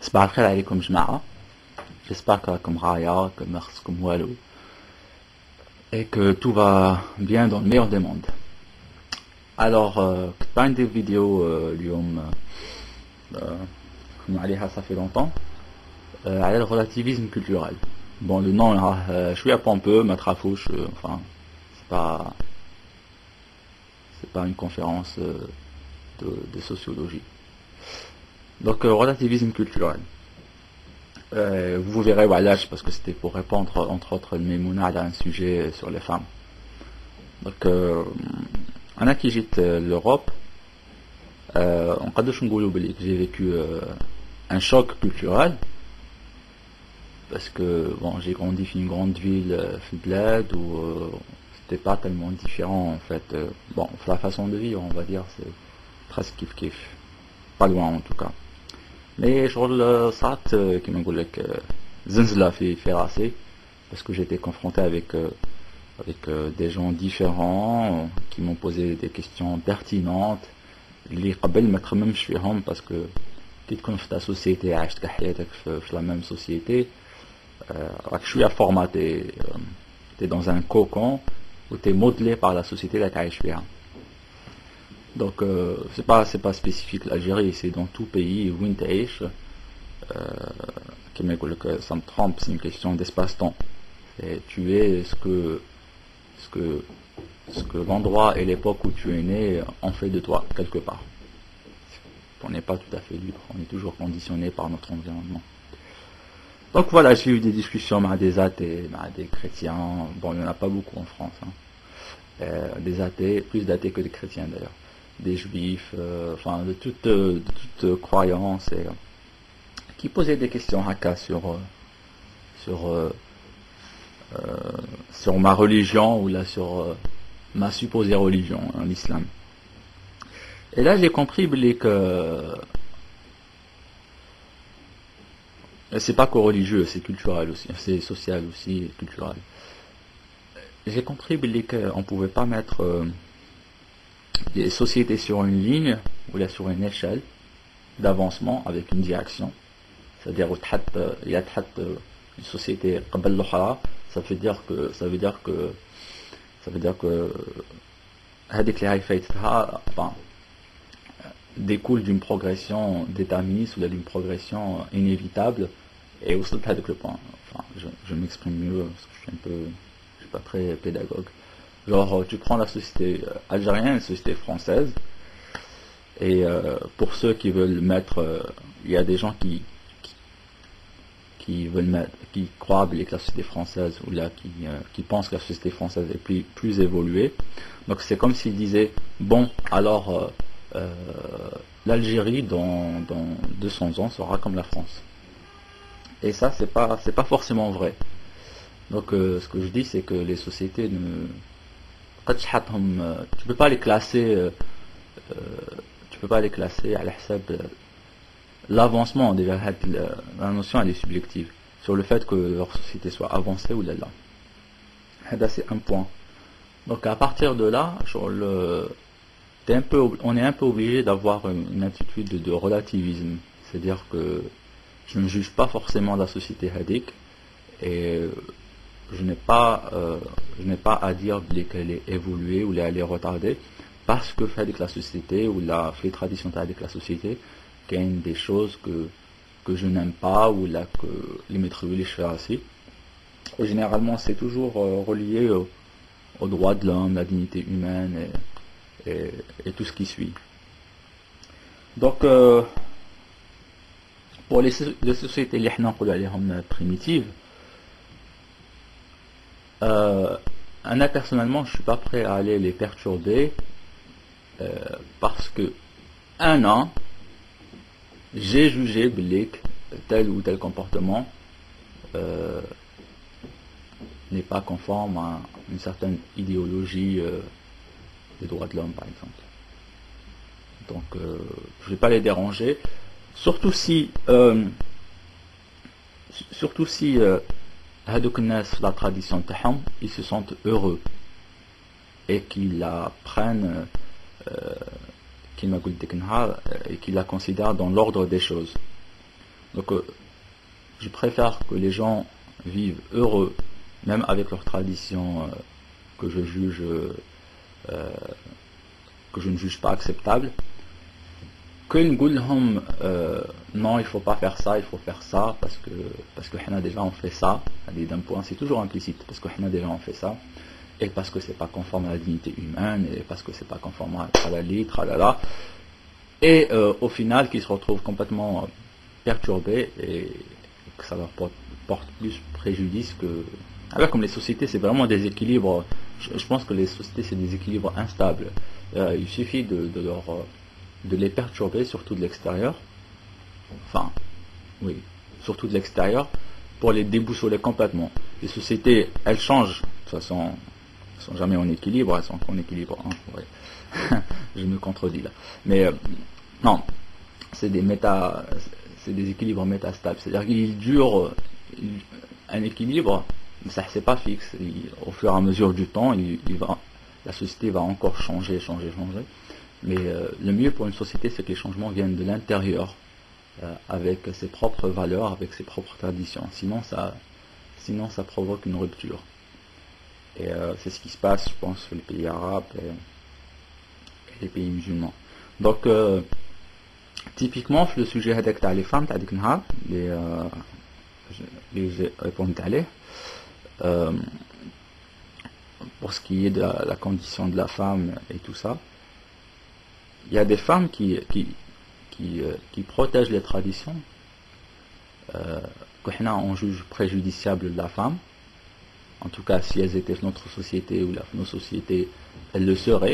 صباح الخير عليكم جماعة. J'espère que راكم رايا que ما خصكم والو et que tout va bien dans le meilleur des mondes. Alors كنت عندي فيديو اليوم عليها ça fait longtemps على le relativisme culturel. Bon, le nom راه شوية pompeux ما تخافوش, enfin c'est pas une conférence de sociologie. Donc relativisme culturel. Vous verrez voilà, parce que c'était pour répondre entre autres le Memouna à un sujet sur les femmes. Donc أنا كي جيت l'Europe, نقدرش نقولوا بلي j'ai vécu un choc culturel parce que bon, j'ai grandi dans une grande ville, Bled, où c'était pas tellement différent en fait. Bon, la façon de vivre, on va dire, c'est presque kiff kiff, pas loin en tout cas. Mais شغل صارت كيما نقول لك زنزلة في راسي parce que j'étais confronté avec des gens différents qui m'ont posé des questions pertinentes اللي قبل ما تخممش فيهم, parce que كي تكون في ta société عشت كحياتك في la même société, راك شوية formaté, t'es dans un cocon où t'es modelé par la société اللي تعيش فيها. Donc c'est pas spécifique l'Algérie, c'est dans tout pays où tu es. Ça me trompe, c'est une question d'espace-temps. Et tu es ce que l'endroit et l'époque où tu es né ont fait de toi quelque part. On n'est pas tout à fait libre, on est toujours conditionné par notre environnement. Donc voilà, j'ai eu des discussions avec des athées, avec des chrétiens. Bon, il n'y en a pas beaucoup en France, hein. Des athées, plus d'athées que de chrétiens d'ailleurs. Des juifs, enfin de toute croyance, et qui posaient des questions haka sur ma religion ou là sur ma supposée religion, hein, l'islam. Et là j'ai compris que c'est pas que religieux, c'est culturel aussi, c'est social aussi et culturel. J'ai compris qu'on pouvait pas mettre les sociétés sur une ligne ou là sur une échelle d'avancement avec une direction. C'est-à-dire il y a une société قبل الأخرى, ça veut dire que هذيك اللي هاي فايتها découle d'une progression déterministe ou d'une progression inévitable et وصلت هذاك le point. Enfin, je m'exprime mieux parce que je suis pas très pédagogue. Genre, tu prends la société algérienne, la société française, et pour ceux qui veulent mettre, il y a des gens qui veulent mettre, qui croient que la société française, ou là, qui pensent que la société française est plus évoluée. Donc c'est comme s'ils disaient, bon, alors l'Algérie dans 200 ans sera comme la France. Et ça, c'est pas forcément vrai. Donc ce que je dis, c'est que les sociétés tu peux pas les classer à l'hsab l'avancement. Déjà la notion elle est subjective sur le fait que leur société soit avancée ou là c'est un point. Donc à partir de là on est un peu obligé d'avoir une attitude de relativisme, c'est-à-dire que je ne juge pas forcément la société hadik et je n'ai pas à dire qu'elle est évoluée ou qu'elle est retardée, parce que avec la société ou la fait tradition avec la société, qu'il y a des choses que je n'aime pas ou là que les maîtres les faire assez. Et généralement c'est toujours relié aux droits de l'homme, la dignité humaine et tout ce qui suit. Donc pour les sociétés اللي احنا نقولوا عليهم primitives, Anna personnellement je suis pas prêt à aller les perturber parce que un an j'ai jugé que tel ou tel comportement n'est pas conforme à une certaine idéologie des droits de l'homme par exemple. Donc je vais pas les déranger, surtout si هذوك الناس la tradition تاعهم ils se sentent heureux et qu'ils la prennent كما قلت ديك النهار et qu'ils la considèrent dans l'ordre des choses. Donc je préfère que les gens vivent heureux, même avec leurs traditions que je juge que je ne juge pas acceptables, que نقول لهم non, il faut pas faire ça, il faut faire ça parce que حنا déjà on fait ça. D'un point, c'est toujours implicite, parce que حنا déjà on fait ça, et parce que c'est pas conforme à la dignité humaine, et parce que c'est pas conforme à tralali, tralala, et au final qu'ils se retrouvent complètement perturbés et que ça leur porte plus préjudice que... Alors comme les sociétés c'est vraiment des équilibres, je pense que les sociétés c'est des équilibres instables. Il suffit de les perturber, surtout de l'extérieur, enfin oui, surtout de l'extérieur, pour les déboussoler complètement. Les sociétés elles changent, de toute façon elles sont jamais en équilibre, elles sont en équilibre, hein, ouais. Je me contredis là, mais non, c'est des équilibres métastables, c'est-à-dire qu'il dure un équilibre, mais ça c'est pas fixe. Au fur et à mesure du temps, la société va encore changer. Mais le mieux pour une société, c'est que les changements viennent de l'intérieur, avec ses propres valeurs, avec ses propres traditions. Sinon ça provoque une rupture. Et c'est ce qui se passe, je pense, sur les pays arabes et les pays musulmans. Donc typiquement le sujet هذاك تاع les femmes تاع ديك النهار اللي j'ai répondu عليه, pour ce qui est de la condition de la femme et tout ça, il y a des femmes qui protègent les traditions que on juge préjudiciables de la femme, en tout cas si elles étaient dans notre société ou nos sociétés, elles le seraient.